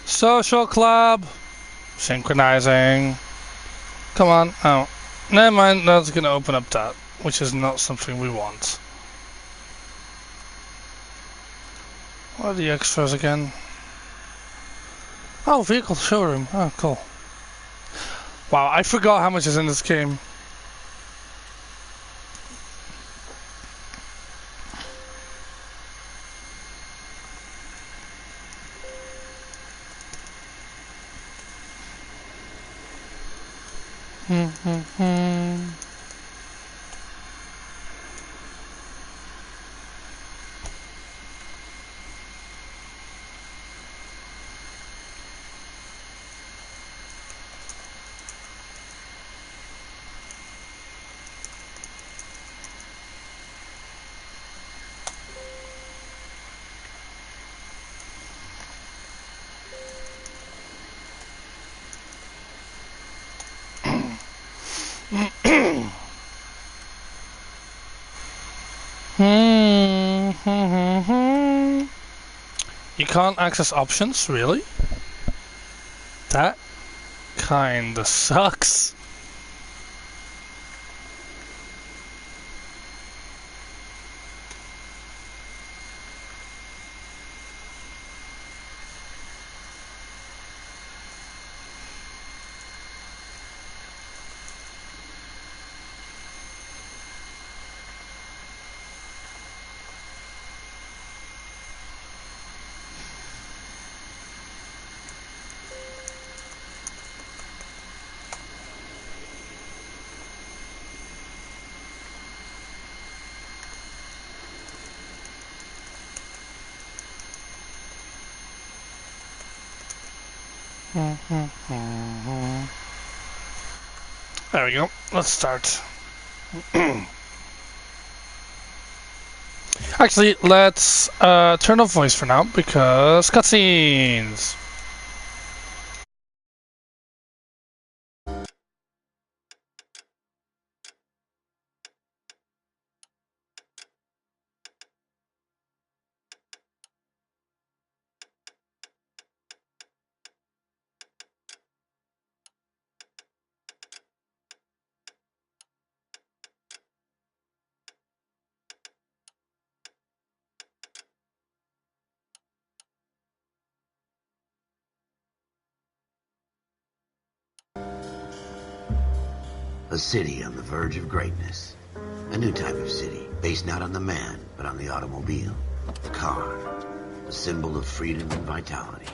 Social club. Synchronizing. Come on. Oh. Never mind, that's gonna open up that, which is not something we want. What are the extras again? Oh, vehicle showroom. Oh, cool. Wow, I forgot how much is in this game. You can't access options, really? That kinda sucks. There we go. Let's start. Actually, let's turn off voice for now because cutscenes. A city on the verge of greatness. A new type of city, based not on the man, but on the automobile. The car. A symbol of freedom and vitality.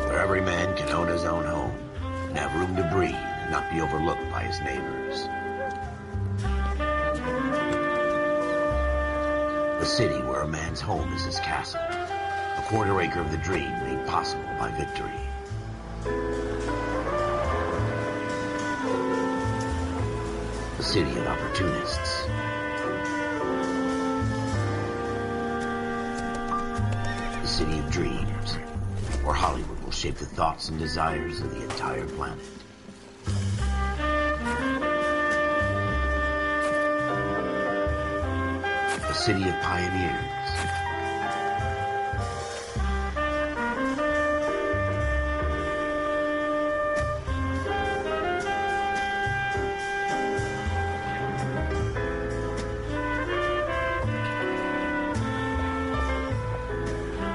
Where every man can own his own home, and have room to breathe, and not be overlooked by his neighbors. A city where a man's home is his castle. A quarter acre of the dream made possible by victory. A city of opportunists. A city of dreams, where Hollywood will shape the thoughts and desires of the entire planet. A city of pioneers.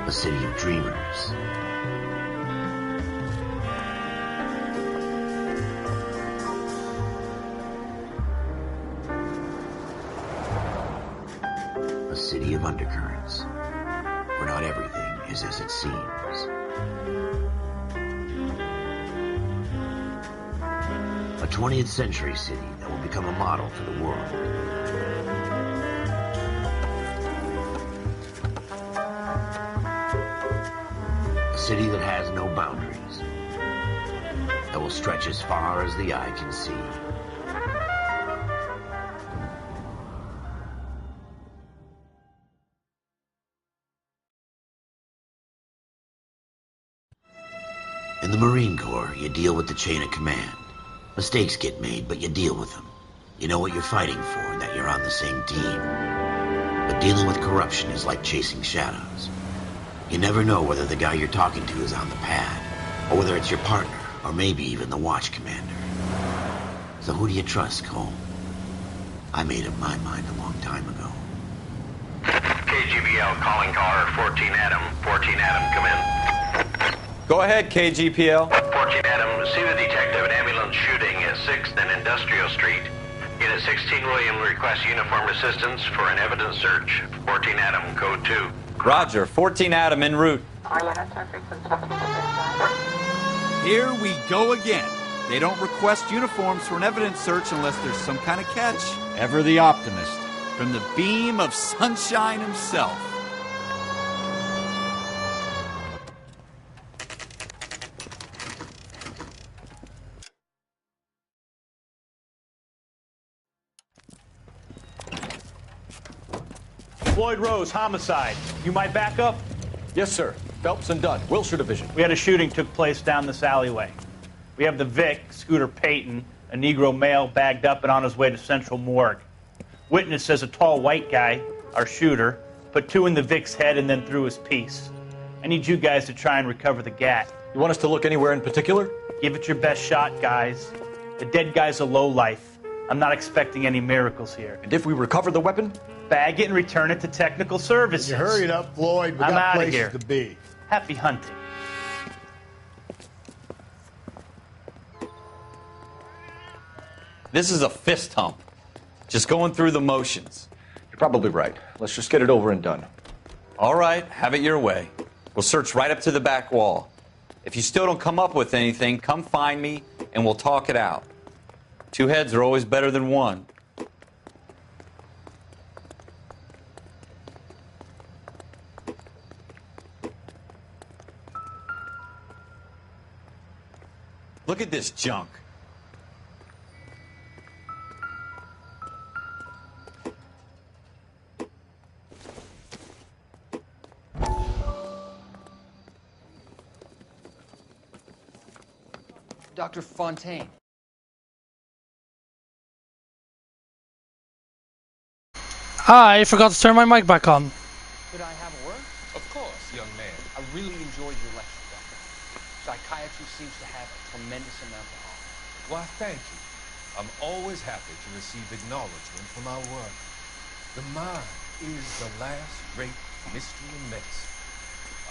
A city of dreamers. A city of undercurrents, where not everything is as it seems. A 20th century city that will become a model for the world. A city that has no boundaries, that will stretch as far as the eye can see. In the Marine Corps, you deal with the chain of command. Mistakes get made, but you deal with them. You know what you're fighting for and that you're on the same team. But dealing with corruption is like chasing shadows. You never know whether the guy you're talking to is on the pad, or whether it's your partner, or maybe even the watch commander. So who do you trust, Cole? I made up my mind a long time ago. KGBL calling caller 14 Adam. 14 Adam, come in. Go ahead, KGPL. 14 Adam, see the detective. An ambulance shooting at 6th and Industrial Street. Unit 16 William requests uniformed assistance for an evidence search. 14 Adam, code 2. Roger, 14 Adam en route. Here we go again. They don't request uniforms for an evidence search unless there's some kind of catch. Ever the optimist. From the beam of sunshine himself. Floyd Rose, homicide. You might back up? Yes, sir. Phelps and Dunn, Wilshire Division. We had a shooting took place down this alleyway. We have the Vic, Scooter Payton, a Negro male bagged up and on his way to Central Morgue. Witness says a tall white guy, our shooter, put 2 in the Vic's head and then threw his piece. I need you guys to try and recover the gat. You want us to look anywhere in particular? Give it your best shot, guys. The dead guy's a lowlife. I'm not expecting any miracles here. And if we recover the weapon? Bag it and return it to technical services. You hurry it up, Floyd. We I'm got outta places here. to be. Happy hunting. This is a fist hump. Just going through the motions. You're probably right. Let's just get it over and done. All right, have it your way. We'll search right up to the back wall. If you still don't come up with anything, come find me and we'll talk it out. 2 heads are always better than 1. Look at this junk. Dr. Fontaine. I forgot to turn my mic back on. Could I have a word? Of course, young man. I really enjoyed your lecture, Doctor. Psychiatry seems to have a tremendous amount to offer. Why, thank you. I'm always happy to receive acknowledgement for my work. The mind is the last great mystery in medicine.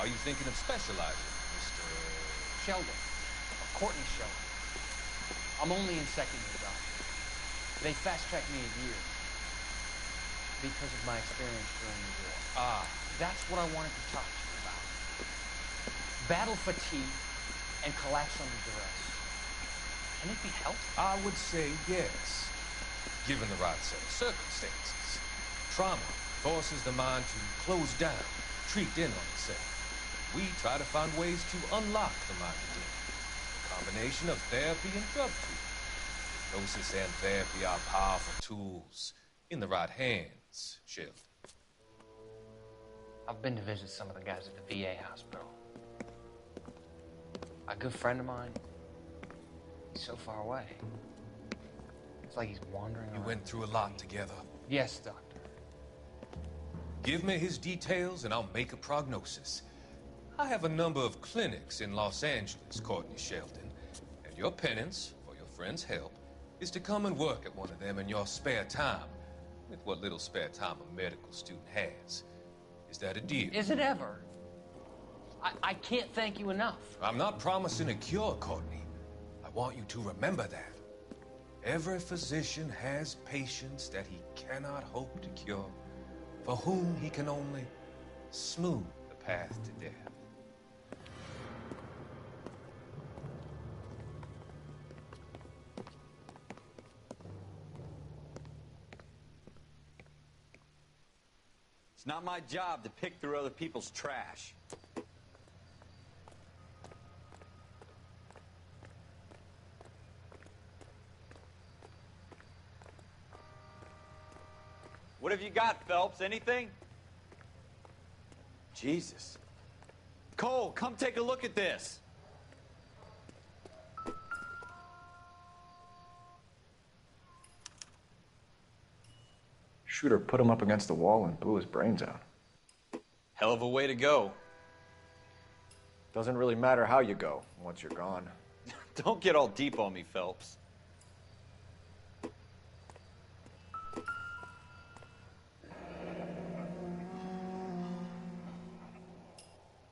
Are you thinking of specializing, Mr. Sheldon. Courtney Sheldon. I'm only in second year, Doctor. They fast-tracked me a year because of my experience during the war. That's what I wanted to talk to you about. Battle fatigue and collapse under duress. Can it be helped? I would say yes, given the right set of circumstances. Trauma forces the mind to close down, retreat in on itself. We try to find ways to unlock the mind again. Combination of therapy and drug treatment. Hypnosis and therapy are powerful tools in the right hands, Sheldon. I've been to visit some of the guys at the VA hospital. A good friend of mine, he's so far away. It's like he's wandering You around. went through a lot together. Yes, Doctor. Give me his details and I'll make a prognosis. I have a number of clinics in Los Angeles, Courtney Sheldon, and your penance, for your friend's help, is to come and work at one of them in your spare time, with what little spare time a medical student has. Is that a deal? Is it ever? I can't thank you enough. I'm not promising a cure, Courtney. I want you to remember that. Every physician has patients that he cannot hope to cure, for whom he can only smooth the path to death. It's not my job to pick through other people's trash. What have you got, Phelps? Anything? Jesus. Cole, come take a look at this. Shooter put him up against the wall and blew his brains out. Hell of a way to go. Doesn't really matter how you go once you're gone. Don't get all deep on me, Phelps.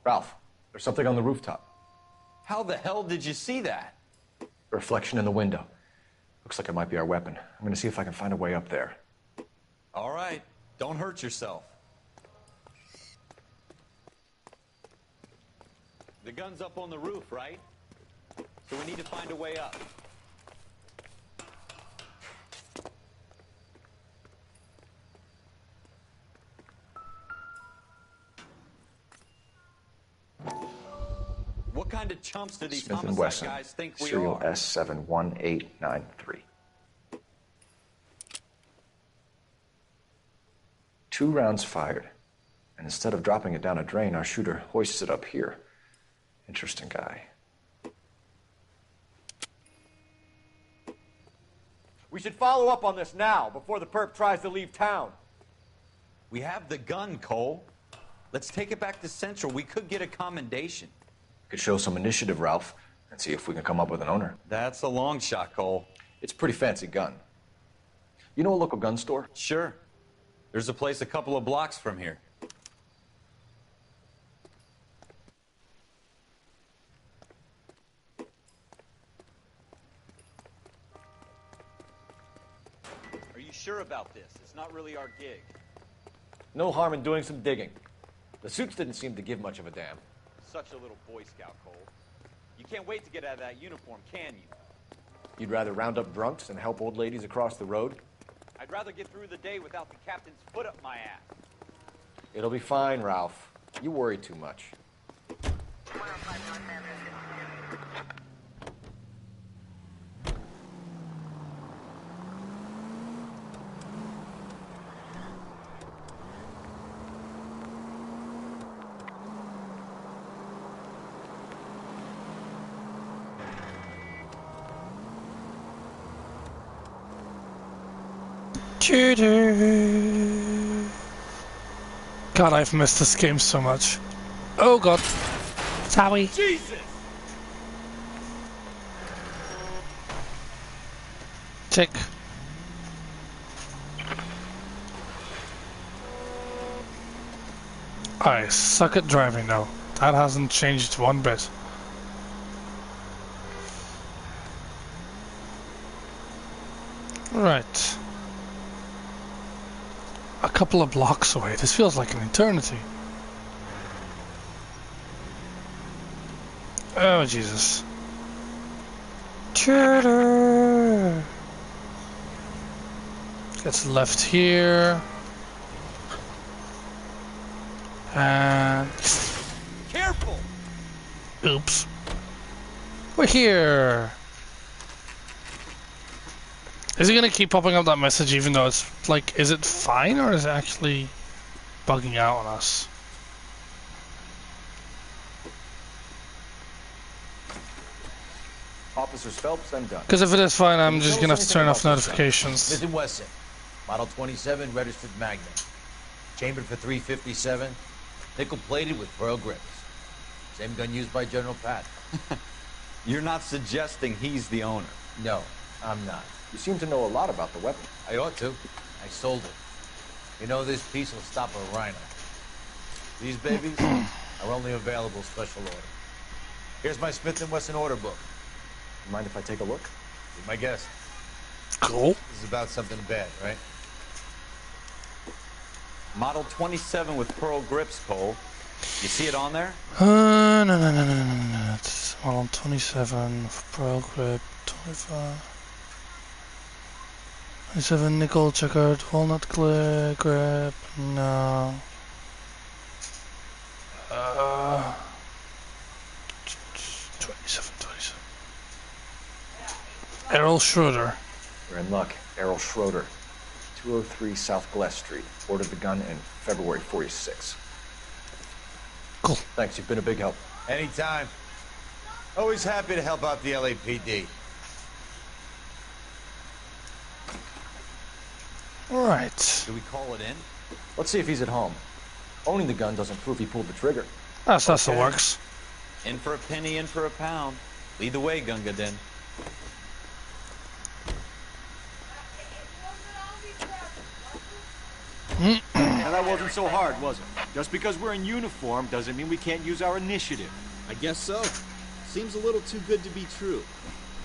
Ralph, there's something on the rooftop. How the hell did you see that? A reflection in the window. Looks like it might be our weapon. I'm gonna see if I can find a way up there. All right, don't hurt yourself. The gun's up on the roof, right? So we need to find a way up. What kind of chumps do these Smith & homicide Wesson, guys think we serial are? S71893. 2 rounds fired. And instead of dropping it down a drain, our shooter hoists it up here. Interesting guy. We should follow up on this now, before the perp tries to leave town. We have the gun, Cole. Let's take it back to Central. We could get a commendation. Could show some initiative, Ralph, and see if we can come up with an owner. That's a long shot, Cole. It's a pretty fancy gun. You know a local gun store? Sure. There's a place a couple of blocks from here. Are you sure about this? It's not really our gig. No harm in doing some digging. The suits didn't seem to give much of a damn. Such a little Boy Scout, Cole. You can't wait to get out of that uniform, can you? You'd rather round up drunks and help old ladies across the road? I'd rather get through the day without the captain's foot up my ass. It'll be fine, Ralph. You worry too much. God, I've missed this game so much. Oh god. Sorry. Jesus! Tick. I suck at driving now. That hasn't changed one bit. Right. A couple of blocks away. This feels like an eternity. Oh, Jesus. Cheddar! Gets left here. And... Careful! Oops. We're here! Is it gonna keep popping up that message even though it's like, is it fine or is it actually bugging out on us? Officers Phelps, I'm done. Because if it is fine, I'm just gonna have to turn off notifications. Smith & Wesson, Model 27, registered Magnum. Chambered for 357, nickel-plated with pearl grips. Same gun used by General Pat. You're not suggesting he's the owner? No, I'm not. You seem to know a lot about the weapon. I ought to. I sold it. You know, this piece will stop a rhino. These babies are only available special order. Here's my Smith & Wesson order book. You mind if I take a look? Be my guest. Cool. This is about something bad, right? Model 27 with pearl grips, Cole. You see it on there? No. It's model 27 for pearl grip, 25. 27 nickel checkered walnut grip, no. 27. Errol Schroeder. You're in luck. Errol Schroeder. 203 South Glass Street. Ordered the gun in February 46. Cool. Thanks, you've been a big help. Anytime. Always happy to help out the LAPD. Right. Do we call it in? Let's see if he's at home. Owning the gun doesn't prove he pulled the trigger. That's how it works. In for a penny, in for a pound. Lead the way, Gunga Din. Now that wasn't so hard, was it? Just because we're in uniform doesn't mean we can't use our initiative. I guess so. Seems a little too good to be true.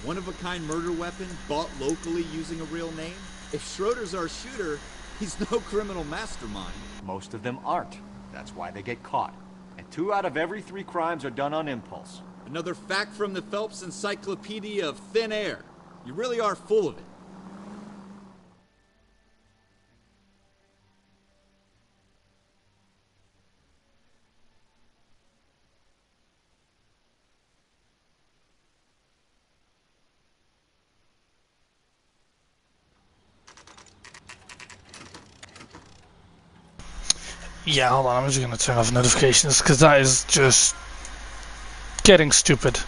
One-of-a-kind murder weapon bought locally using a real name? If Schroeder's our shooter, he's no criminal mastermind. Most of them aren't. That's why they get caught. And 2 out of every 3 crimes are done on impulse. Another fact from the Phelps Encyclopedia of Thin Air. You really are full of it. Yeah, hold on, I'm just gonna turn off notifications because that is just getting stupid.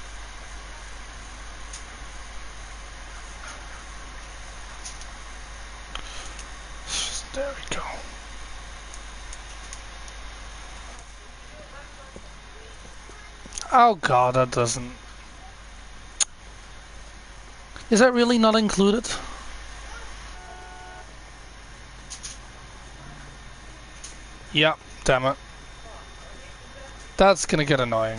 There we go. Oh god, that doesn't... Is that really not included? Yeah, damn it. That's gonna get annoying.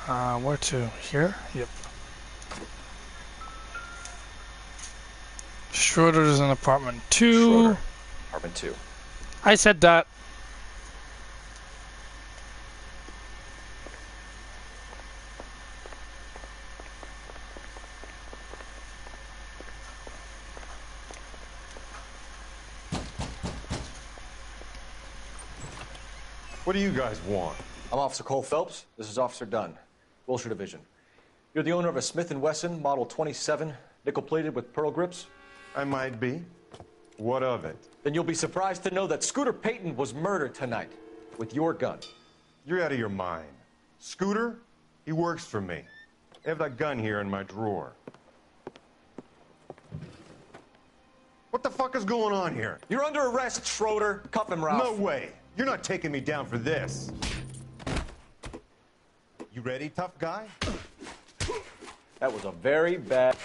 Where to? Here? Yep. Schroeder's in apartment 2. Schroeder, apartment 2. I said that. What do you guys want? I'm Officer Cole Phelps. This is Officer Dunn, Wilshire Division. You're the owner of a Smith & Wesson Model 27, nickel-plated with pearl grips? I might be. What of it? Then you'll be surprised to know that Scooter Payton was murdered tonight with your gun. You're out of your mind. Scooter? He works for me. I have that gun here in my drawer. What the fuck is going on here? You're under arrest, Schroeder. Cuff him, Ralph. No way. You're not taking me down for this. You ready, tough guy? That was a very bad...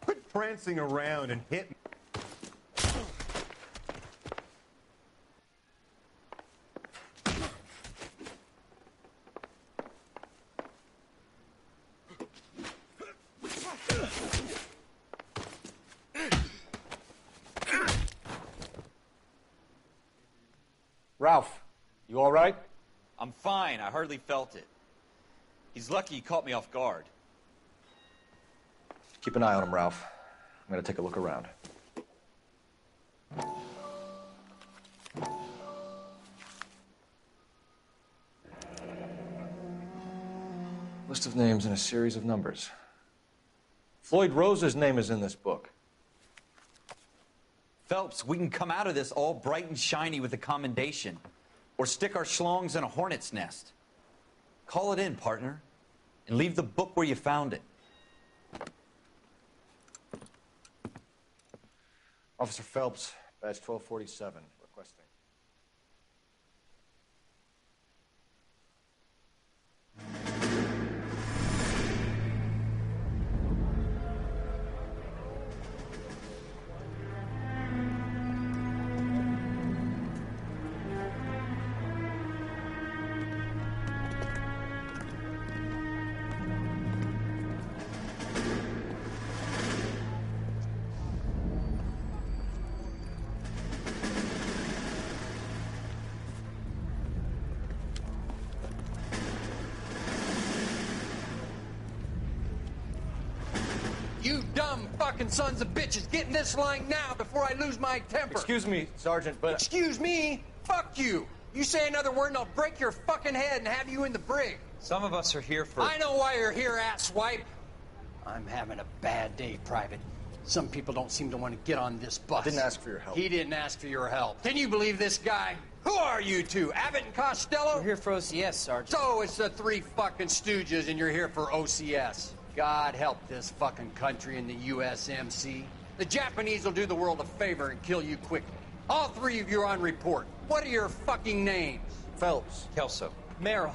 Quit prancing around and hit me. Ralph, you all right? I'm fine. I hardly felt it. He's lucky he caught me off guard. Keep an eye on him, Ralph. I'm gonna take a look around. List of names and a series of numbers. Floyd Rose's name is in this book. Phelps, we can come out of this all bright and shiny with a commendation. Or stick our schlongs in a hornet's nest. Call it in, partner. And leave the book where you found it. Officer Phelps, badge 1247, requesting. You dumb fucking sons of bitches, get in this line now before I lose my temper. Excuse me, Sergeant, but... Excuse me? Fuck you. You say another word and I'll break your fucking head and have you in the brig. Some of us are here for... I know why you're here, asswipe. I'm having a bad day, Private. Some people don't seem to want to get on this bus. I didn't ask for your help. He didn't ask for your help. Can you believe this guy? Who are you two? Abbott and Costello? We're here for OCS, Sergeant. So it's the three fucking stooges and you're here for OCS. God help this fucking country and the USMC. The Japanese will do the world a favor and kill you quickly. All three of you are on report. What are your fucking names? Phelps. Kelso. Merrill.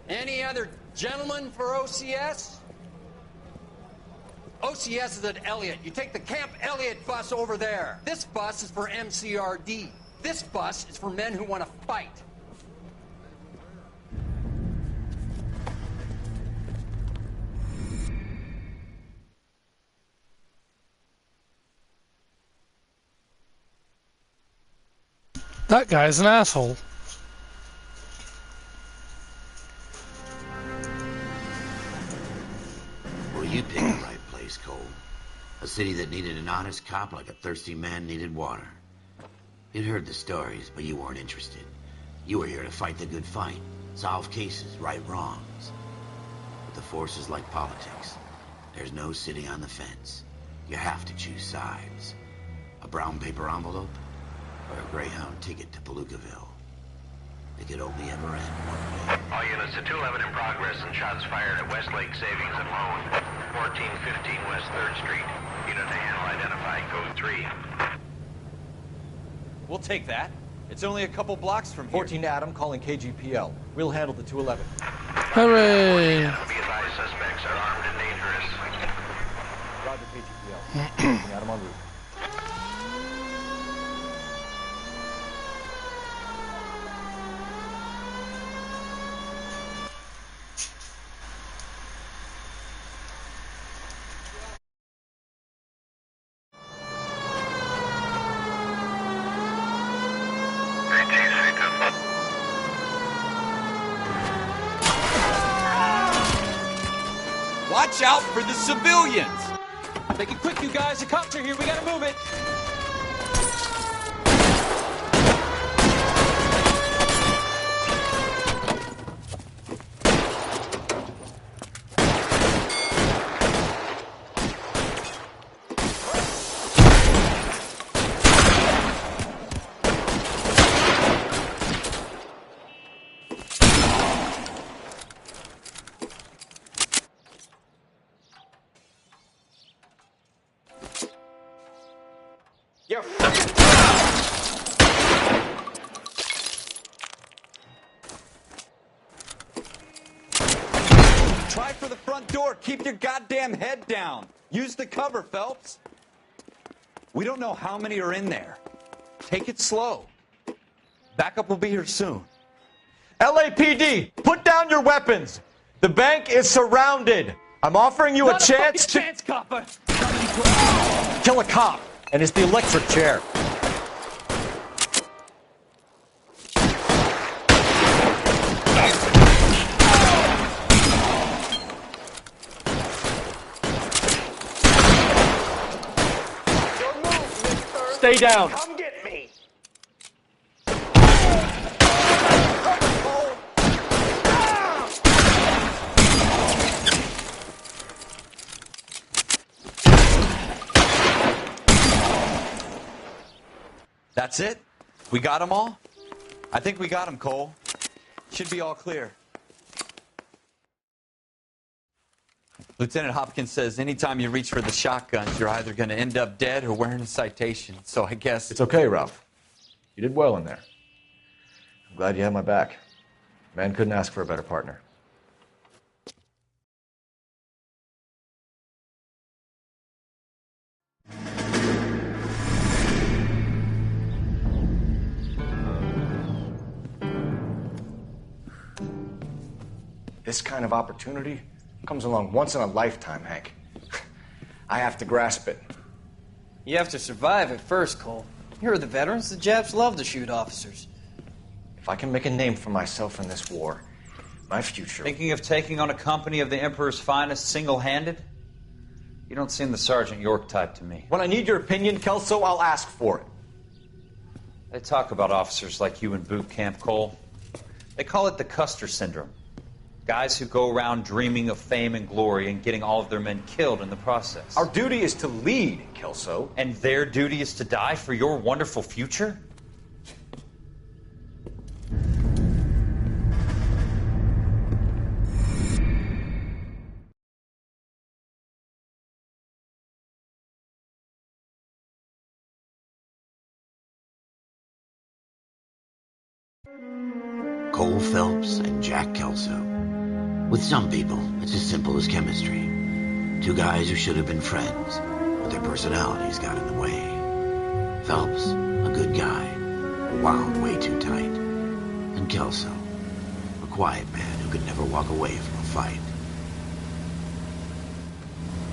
Any other gentlemen for OCS? OCS is at Elliott. You take the Camp Elliott bus over there. This bus is for MCRD. This bus is for men who want to fight. That guy's an asshole. Well, you picked the right place, Cole. A city that needed an honest cop like a thirsty man needed water. You'd heard the stories, but you weren't interested. You were here to fight the good fight, solve cases, right wrongs. But the force is like politics. There's no sitting on the fence. You have to choose sides. A brown paper envelope or a Greyhound ticket to Palookaville. It could only ever end one way. All units to 211 in progress and shots fired at Westlake Savings and Loan, 1415 West 3rd Street. Unit to handle identified, code 3. We'll take that. It's only a couple blocks from here. 14 Adam calling KGPL. We'll handle the 211. Hooray! Be advised, suspects are armed and dangerous. Roger KGPL. 14 Adam en route. Watch out for the civilians! Make it quick, you guys. The cops are here. We gotta move it. Try for the front door. Keep your goddamn head down. Use the cover, Phelps. We don't know how many are in there. Take it slow. Backup will be here soon. LAPD, put down your weapons. The bank is surrounded. I'm offering you a chance to copper. kill a cop, and it's the electric chair. Stay down. Come get me! That's it? We got them all? I think we got them, Cole. Should be all clear. Lieutenant Hopkins says anytime you reach for the shotguns, you're either going to end up dead or wearing a citation. So I guess... It's okay, Ralph. You did well in there. I'm glad you had my back. Man couldn't ask for a better partner. This kind of opportunity comes along once in a lifetime, Hank. I have to grasp it. You have to survive it first, Cole. Here are the veterans. The Japs love to shoot officers. If I can make a name for myself in this war, my future... Thinking of taking on a company of the Emperor's finest single-handed? You don't seem the Sergeant York type to me. When I need your opinion, Kelso, I'll ask for it. They talk about officers like you in boot camp, Cole. They call it the Custer syndrome. Guys who go around dreaming of fame and glory and getting all of their men killed in the process. Our duty is to lead, Kelso. And their duty is to die for your wonderful future? Cole Phelps and Jack Kelso. With some people, it's as simple as chemistry. Two guys who should have been friends, but their personalities got in the way. Phelps, a good guy, wound way too tight. And Kelso, a quiet man who could never walk away from a fight.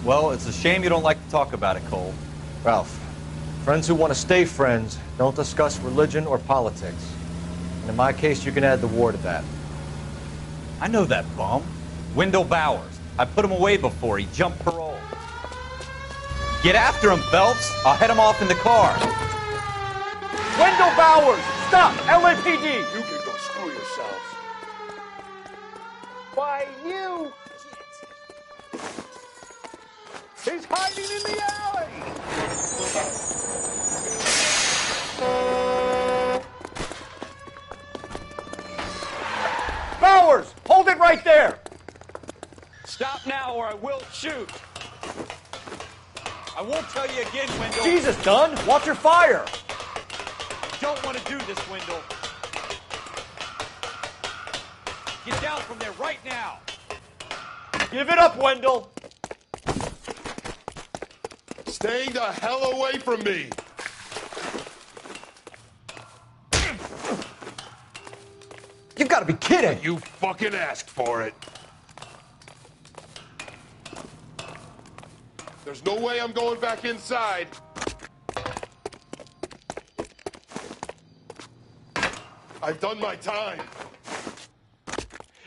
Well, it's a shame you don't like to talk about it, Cole. Ralph, friends who want to stay friends don't discuss religion or politics. And in my case, you can add the war to that. I know that bum. Wendell Bowers. I put him away before. He jumped parole. Get after him, Phelps. I'll head him off in the car. Wendell Bowers! Stop! LAPD! You can go screw yourselves. Why, you! He's hiding in the alley! Bowers! Hold it right there! Stop now or I will shoot. I won't tell you again, Wendell. Jesus, Dunn! Watch your fire! Don't want to do this, Wendell. Get down from there right now. Give it up, Wendell! Stay the hell away from me! You've got to be kidding! You fucking asked for it. There's no way I'm going back inside. I've done my time.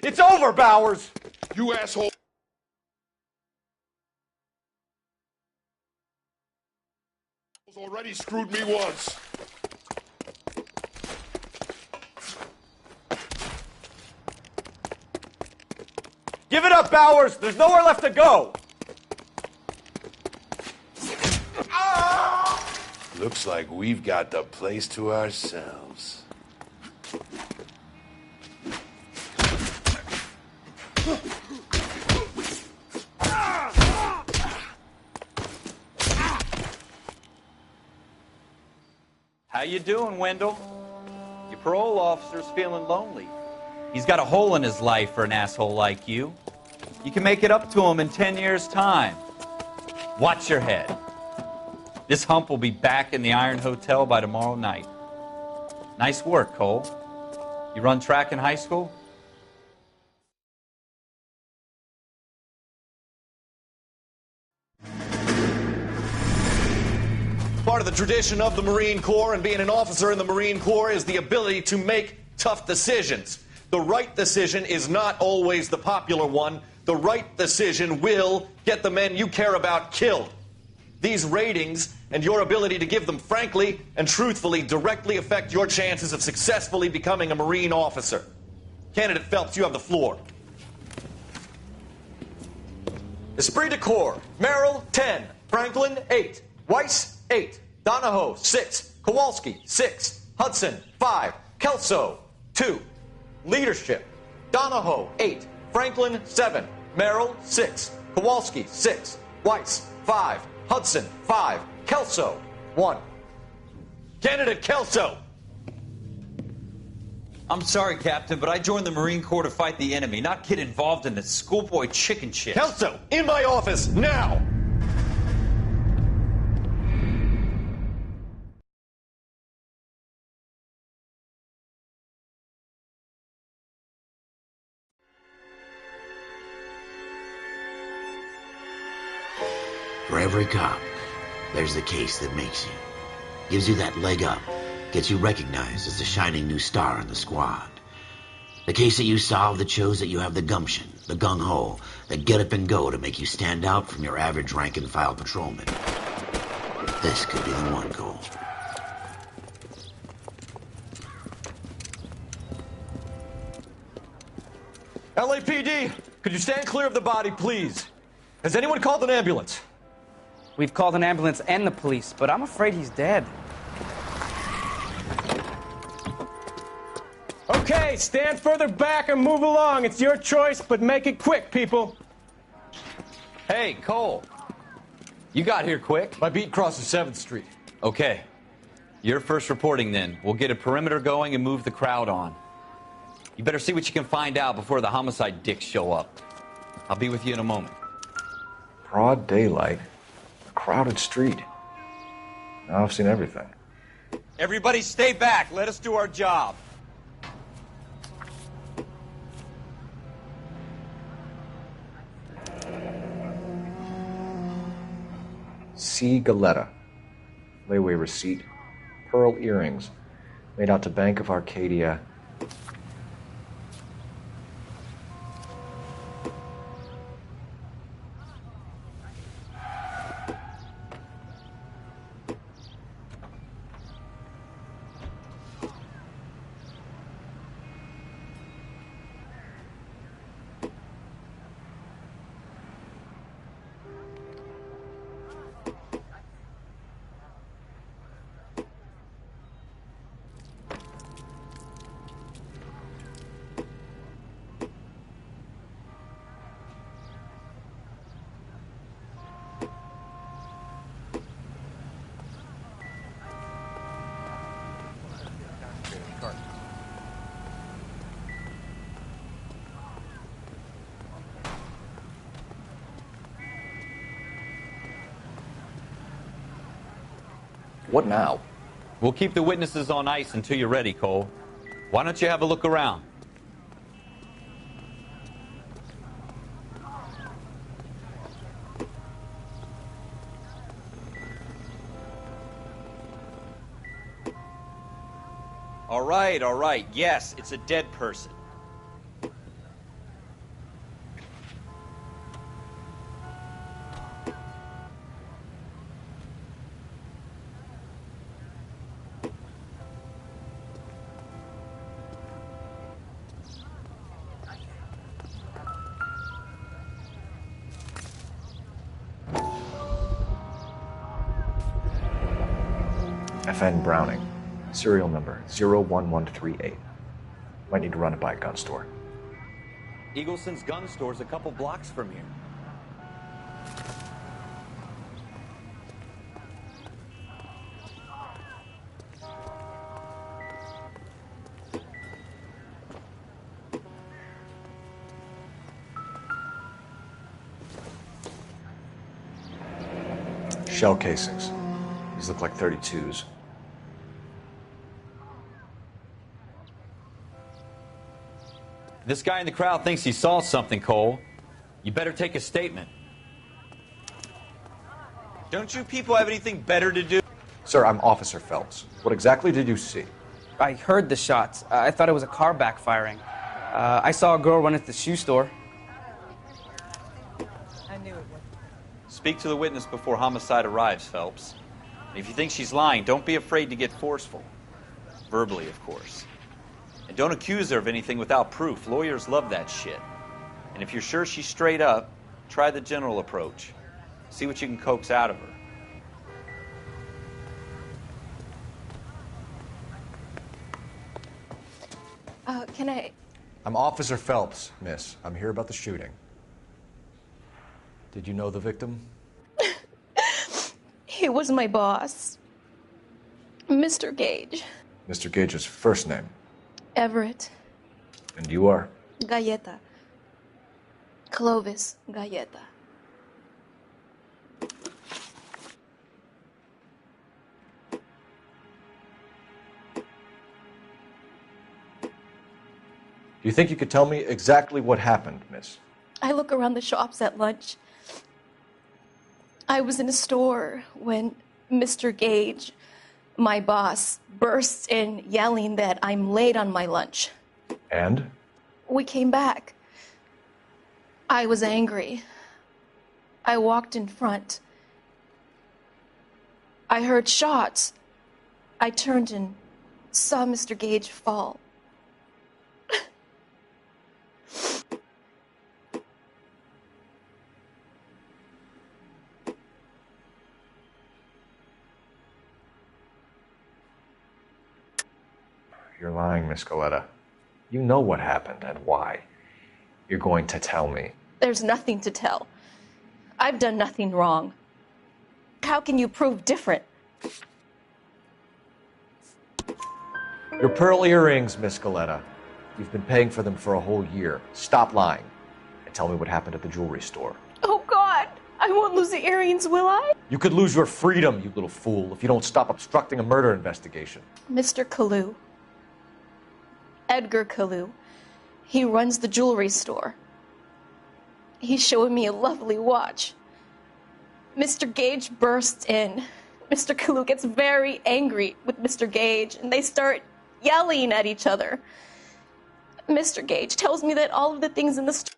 It's over, Bowers! You asshole. Already screwed me once. Give it up, Bowers! There's nowhere left to go! Looks like we've got the place to ourselves. How you doing, Wendell? Your parole officer's feeling lonely. He's got a hole in his life for an asshole like you. You can make it up to him in 10 years' time. Watch your head. This hump will be back in the Iron Hotel by tomorrow night. Nice work, Cole. You run track in high school? Part of the tradition of the Marine Corps and being an officer in the Marine Corps is the ability to make tough decisions. The right decision is not always the popular one. The right decision will get the men you care about killed. These ratings and your ability to give them frankly and truthfully directly affect your chances of successfully becoming a Marine officer. Candidate Phelps, you have the floor. Esprit de Corps, Merrill, 10. Franklin, 8. Weiss, 8. Donahoe, 6. Kowalski, 6. Hudson, 5. Kelso, 2. Leadership, Donahoe, 8. Franklin, 7. Merrill, 6. Kowalski, 6. Weiss, 5. Hudson, 5. Kelso, 1. Candidate Kelso. I'm sorry, Captain, but I joined the Marine Corps to fight the enemy, not get involved in this schoolboy chicken shit. Kelso, in my office, now! For every cop, there's the case that makes you. Gives you that leg up. Gets you recognized as the shining new star in the squad. The case that you solve that shows that you have the gumption, the gung-ho, the get up and go to make you stand out from your average rank-and-file patrolman. This could be the one, Cole. LAPD, could you stand clear of the body, please? Has anyone called an ambulance? We've called an ambulance and the police, but I'm afraid he's dead. Okay, stand further back and move along. It's your choice, but make it quick, people. Hey, Cole. You got here quick. My beat crosses 7th Street. Okay. You're first reporting then. We'll get a perimeter going and move the crowd on. You better see what you can find out before the homicide dicks show up. I'll be with you in a moment. Broad daylight, a crowded street. Now I've seen everything. Everybody stay back. Let us do our job. C. Galetta. Layaway receipt. Pearl earrings. Made out to Bank of Arcadia. What now? We'll keep the witnesses on ice until you're ready, Cole. Why don't you have a look around? All right. Yes, it's a dead person. FN Browning. Serial number 01138. Might need to run it by a gun store. Eagleson's gun store's a couple blocks from here. Shell casings. These look like 32s. This guy in the crowd thinks he saw something, Cole. You better take a statement. Don't you people have anything better to do? Sir, I'm Officer Phelps. What exactly did you see? I heard the shots. I thought it was a car backfiring. I saw a girl run at the shoe store. I knew it would. Speak to the witness before homicide arrives, Phelps. If you think she's lying, don't be afraid to get forceful. Verbally, of course. And don't accuse her of anything without proof. Lawyers love that shit. And if you're sure she's straight up, try the general approach. See what you can coax out of her. Can I... I'm Officer Phelps, miss. I'm here about the shooting. Did you know the victim? He was my boss. Mr. Gage. Mr. Gage's first name. Everett. And you are? Galleta. Clovis Galleta. Do you think you could tell me exactly what happened, miss? I look around the shops at lunch. I was in a store when Mr. Gage, my boss, bursts in yelling that I'm late on my lunch. And? We came back. I was angry. I walked in front. I heard shots. I turned and saw Mr. Gage fall. You're lying, Miss Galleta. You know what happened and why. You're going to tell me. There's nothing to tell. I've done nothing wrong. How can you prove different? Your pearl earrings, Miss Scaletta. You've been paying for them for a whole year. Stop lying and tell me what happened at the jewelry store. Oh, God. I won't lose the earrings, will I? You could lose your freedom, you little fool, if you don't stop obstructing a murder investigation. Mr. Kalu. Edgar Kalu. He runs the jewelry store. He's showing me a lovely watch. Mr. Gage bursts in. Mr. Kalu gets very angry with Mr. Gage, and they start yelling at each other. Mr. Gage tells me that all of the things in the store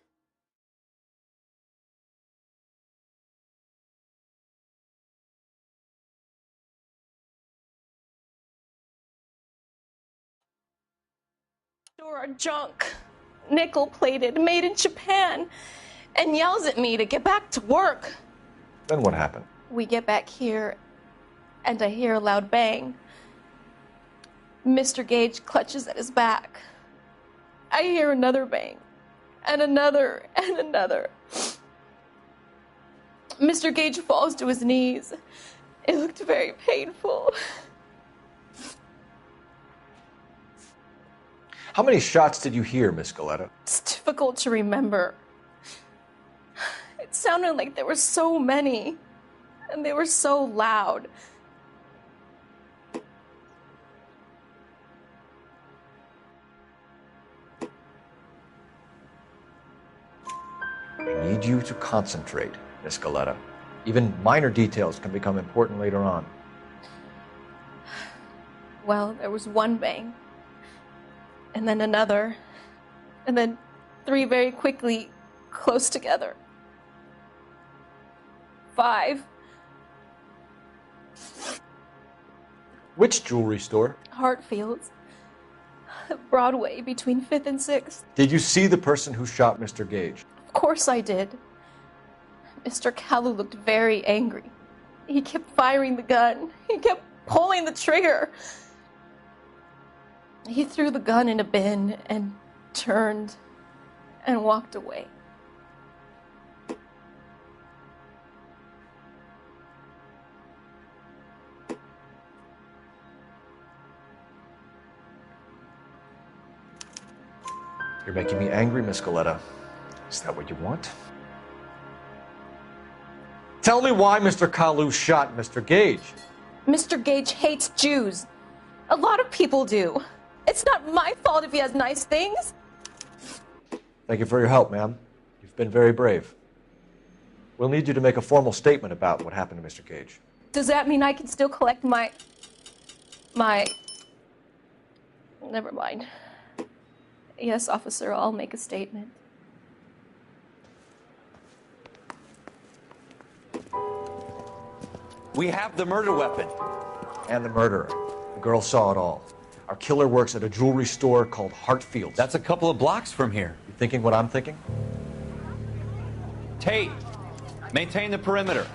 are junk, nickel-plated, made in Japan, and yells at me to get back to work. Then what happened? We get back here, and I hear a loud bang. Mr. Gage clutches at his back. I hear another bang, and another, and another. Mr. Gage falls to his knees. It looked very painful. How many shots did you hear, Miss Scaletta? It's difficult to remember. It sounded like there were so many, and they were so loud. I need you to concentrate, Miss Scaletta. Even minor details can become important later on. Well, there was one bang, and then another, and then three very quickly, close together. 5. Which jewelry store? Hartfield's. Broadway, between 5th and 6th. Did you see the person who shot Mr. Gage? Of course I did. Mr. Kalu looked very angry. He kept firing the gun. He kept pulling the trigger. He threw the gun in a bin and turned and walked away. You're making me angry, Miss Scaletta. Is that what you want? Tell me why Mr. Kalu shot Mr. Gage. Mr. Gage hates Jews. A lot of people do. It's not my fault if he has nice things. Thank you for your help, ma'am. You've been very brave. We'll need you to make a formal statement about what happened to Mr. Gage. Does that mean I can still collect my... Never mind. Yes, officer, I'll make a statement. We have the murder weapon. And the murderer. The girl saw it all. Our killer works at a jewelry store called Hartfield's. That's a couple of blocks from here. You thinking what I'm thinking? Tate, maintain the perimeter.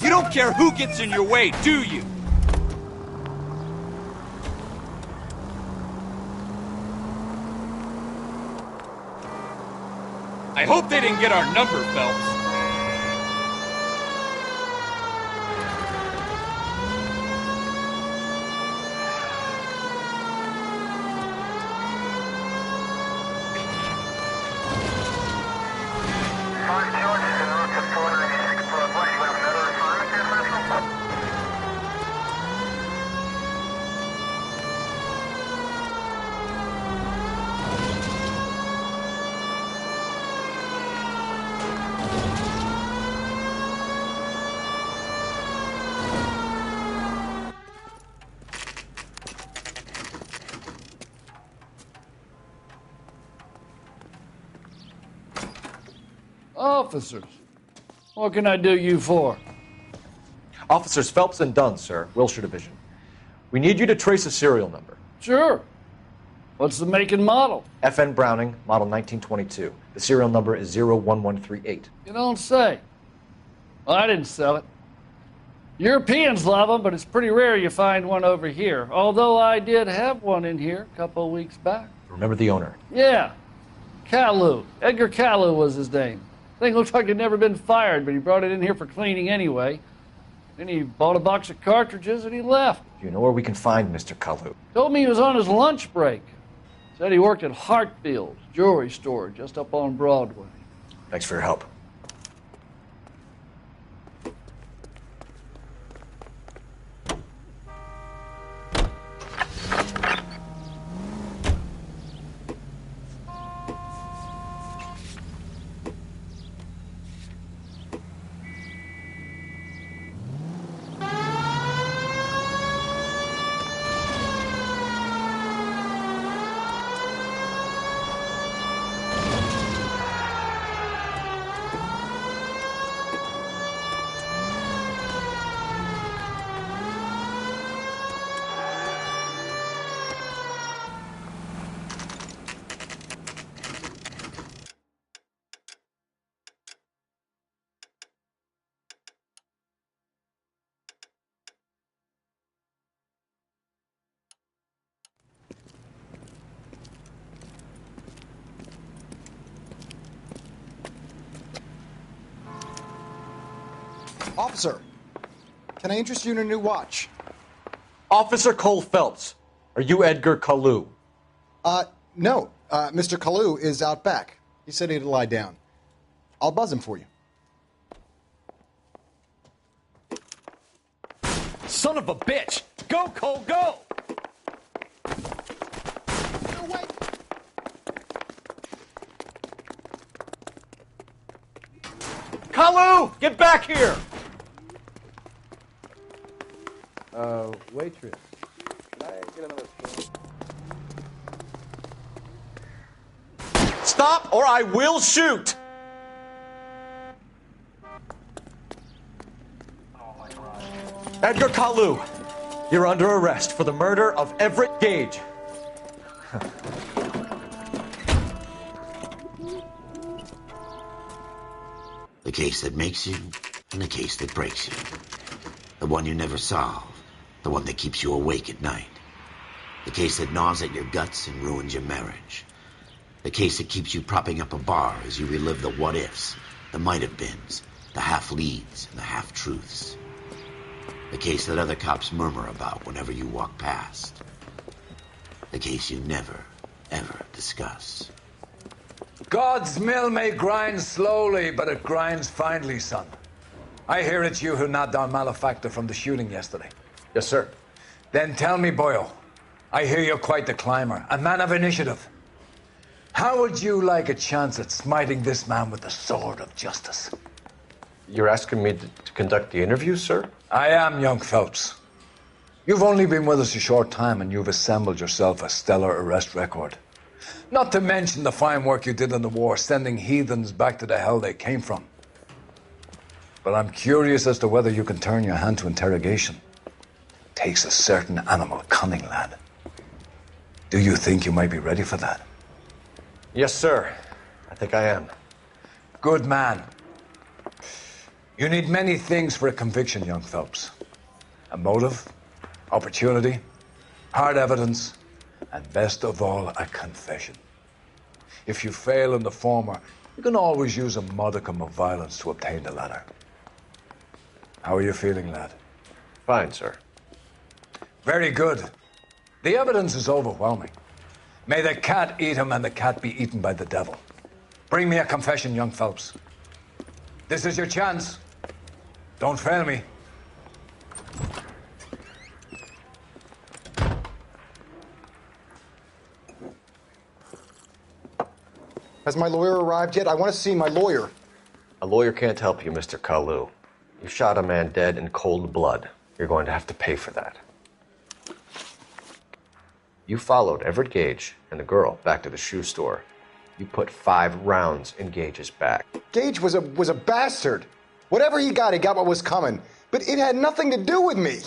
You don't care who gets in your way, do you? I hope they didn't get our number, Phelps. Officers, what can I do you for? Officers Phelps and Dunn, sir, Wilshire Division. We need you to trace a serial number. Sure. What's the make and model? FN Browning, model 1922. The serial number is 01138. You don't say. Well, I didn't sell it. Europeans love them, but it's pretty rare you find one over here. Although I did have one in here a couple of weeks back. Remember the owner? Yeah, Kalu. Edgar Kalu was his name. Thing looks like he'd never been fired, but he brought it in here for cleaning anyway. Then he bought a box of cartridges and he left. Do you know where we can find Mr. Kalu? Told me he was on his lunch break. Said he worked at Hartfield's jewelry store just up on Broadway. Thanks for your help. Officer, can I interest you in a new watch? Officer Cole Phelps, are you Edgar Kalu? No. Mr. Kalu is out back. He said he'd lie down. I'll buzz him for you. Son of a bitch! Go, Cole, go! No, wait! Kalu! Get back here! Waitress. Can I get another spoon? Stop or I will shoot! Edgar Kalu, you're under arrest for the murder of Everett Gage. The case that makes you and the case that breaks you. The one you never solve. The one that keeps you awake at night. The case that gnaws at your guts and ruins your marriage. The case that keeps you propping up a bar as you relive the what-ifs, the might-have-beens, the half-leads, and the half-truths. The case that other cops murmur about whenever you walk past. The case you never, ever discuss. God's mill may grind slowly, but it grinds finely, son. I hear it's you who knocked down Malefactor from the shooting yesterday. Yes, sir. Then tell me, Boyle, I hear you're quite the climber, a man of initiative. How would you like a chance at smiting this man with the sword of justice? You're asking me to conduct the interview, sir? I am, young Phelps. You've only been with us a short time and you've assembled yourself a stellar arrest record. Not to mention the fine work you did in the war, sending heathens back to the hell they came from. But I'm curious as to whether you can turn your hand to interrogation. Takes a certain animal cunning, lad. Do you think you might be ready for that? Yes, sir. I think I am. Good man. You need many things for a conviction, young Phelps. A motive, opportunity, hard evidence, and best of all, a confession. If you fail in the former, you can always use a modicum of violence to obtain the latter. How are you feeling, lad? Fine, sir. Very good. The evidence is overwhelming. May the cat eat him and the cat be eaten by the devil. Bring me a confession, young Phelps. This is your chance. Don't fail me. Has my lawyer arrived yet? I want to see my lawyer. A lawyer can't help you, Mr. Kalu. You shot a man dead in cold blood. You're going to have to pay for that. You followed Everett Gage and the girl back to the shoe store. You put 5 rounds in Gage's back. Gage was a bastard. Whatever he got what was coming. But it had nothing to do with me.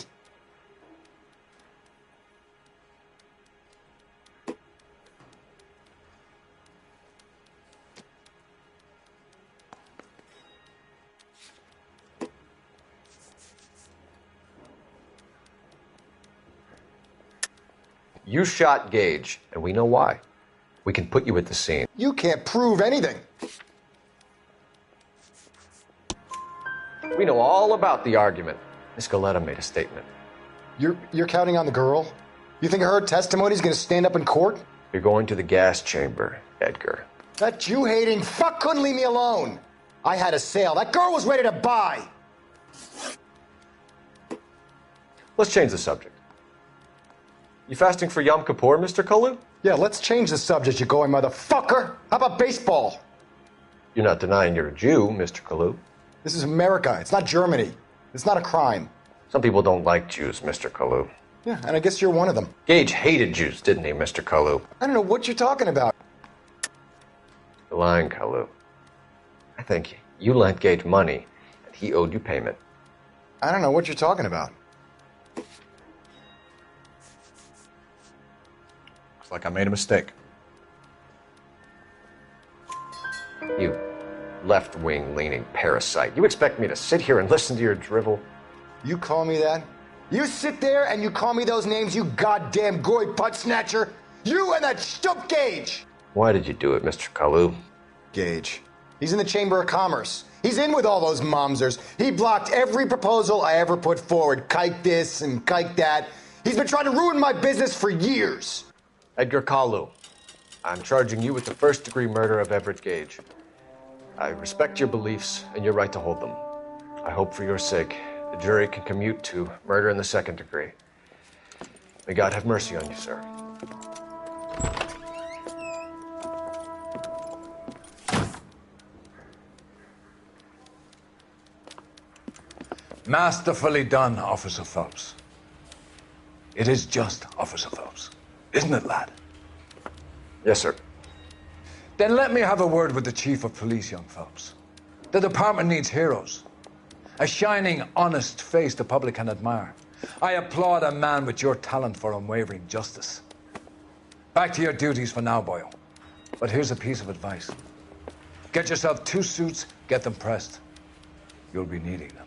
You shot Gage, and we know why. We can put you at the scene. You can't prove anything. We know all about the argument. Miss Galetta made a statement. You're counting on the girl? You think her testimony is going to stand up in court? You're going to the gas chamber, Edgar. That Jew-hating fuck couldn't leave me alone. I had a sale. That girl was ready to buy. Let's change the subject. You fasting for Yom Kippur, Mr. Kalu? Yeah, let's change the subject, you going motherfucker. How about baseball? You're not denying you're a Jew, Mr. Kalu. This is America. It's not Germany. It's not a crime. Some people don't like Jews, Mr. Kalu. Yeah, and I guess you're one of them. Gage hated Jews, didn't he, Mr. Kalu? I don't know what you're talking about. You're lying, Kalu. I think you lent Gage money, and he owed you payment. I don't know what you're talking about. Looks like I made a mistake. You left-wing leaning parasite. You expect me to sit here and listen to your drivel? You call me that? You sit there and you call me those names, you goddamn goy putt snatcher? You and that stup Gage! Why did you do it, Mr. Kalu? Gage. He's in the Chamber of Commerce. He's in with all those momsers. He blocked every proposal I ever put forward. Kike this and kike that. He's been trying to ruin my business for years. Edgar Kalu, I'm charging you with the first-degree murder of Everett Gage. I respect your beliefs and your right to hold them. I hope for your sake the jury can commute to murder in the second degree. May God have mercy on you, sir. Masterfully done, Officer Phelps. It is just Officer Phelps. Isn't it, lad? Yes, sir. Then let me have a word with the Chief of Police, young Phelps. The department needs heroes. A shining, honest face the public can admire. I applaud a man with your talent for unwavering justice. Back to your duties for now, boyo. But here's a piece of advice. Get yourself 2 suits, get them pressed. You'll be needing them.